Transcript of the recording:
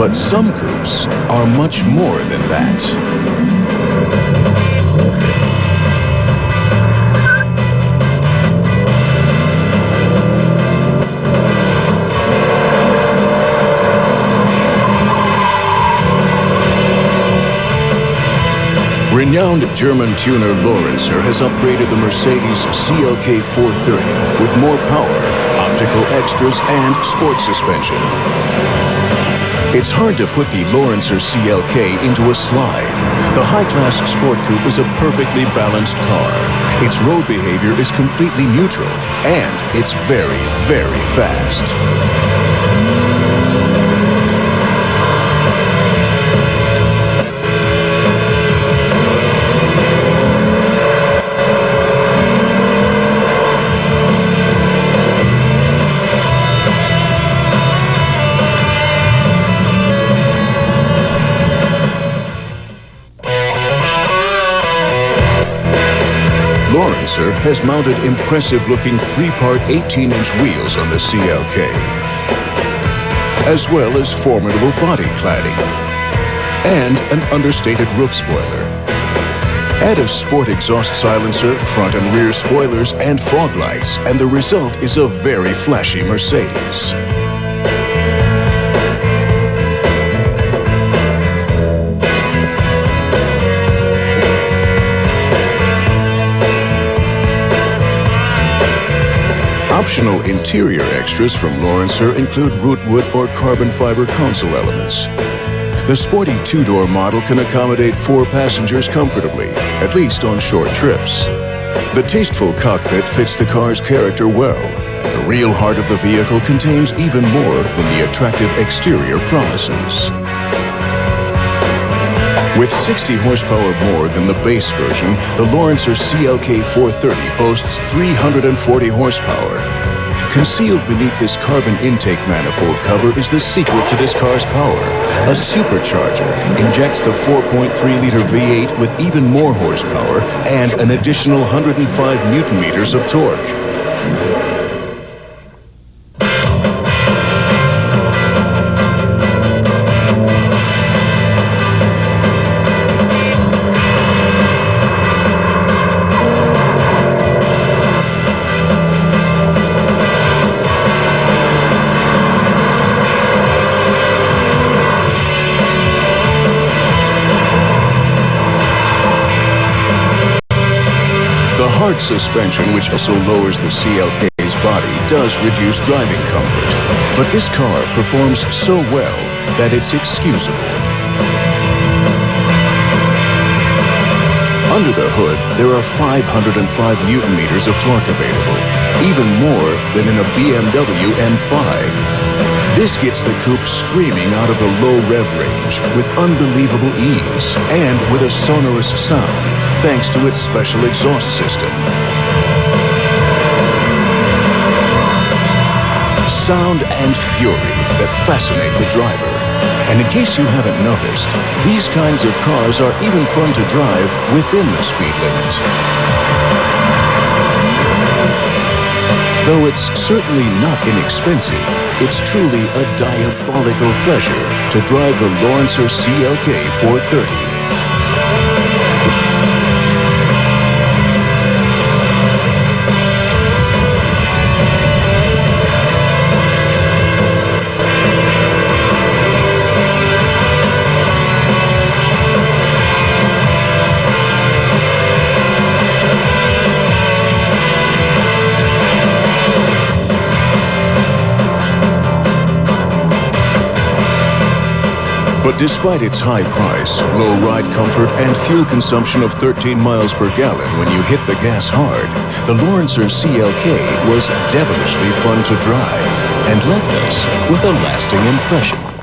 But some coupes are much more than that. Renowned German tuner Lorinser has upgraded the Mercedes CLK 430 with more power, optical extras, and sport suspension. It's hard to put the Lorinser CLK into a slide. The high-class Sport Coupe is a perfectly balanced car. Its road behavior is completely neutral, and it's very, very fast. Lorinser has mounted impressive-looking 3-part 18-inch wheels on the CLK, as well as formidable body cladding, and an understated roof spoiler. Add a sport exhaust silencer, front and rear spoilers, and fog lights, and the result is a very flashy Mercedes. Optional interior extras from Lorinser include rootwood or carbon fiber console elements. The sporty two-door model can accommodate 4 passengers comfortably, at least on short trips. The tasteful cockpit fits the car's character well. The real heart of the vehicle contains even more than the attractive exterior promises. With 60 horsepower more than the base version, the Lorinser CLK 430 boasts 340 horsepower. Concealed beneath this carbon intake manifold cover is the secret to this car's power. A supercharger injects the 4.3-liter V8 with even more horsepower and an additional 105 Newton-meters of torque. The hard suspension, which also lowers the CLK's body, does reduce driving comfort. But this car performs so well that it's excusable. Under the hood, there are 505 Newton-meters of torque available, even more than in a BMW M5. This gets the coupe screaming out of the low rev range with unbelievable ease and with a sonorous sound, thanks to its special exhaust system. Sound and fury that fascinate the driver. And in case you haven't noticed, these kinds of cars are even fun to drive within the speed limit. Though it's certainly not inexpensive, it's truly a diabolical pleasure to drive the Lorinser CLK 430. But despite its high price, low ride comfort, and fuel consumption of 13 miles per gallon when you hit the gas hard, the Lorinser CLK was devilishly fun to drive and left us with a lasting impression.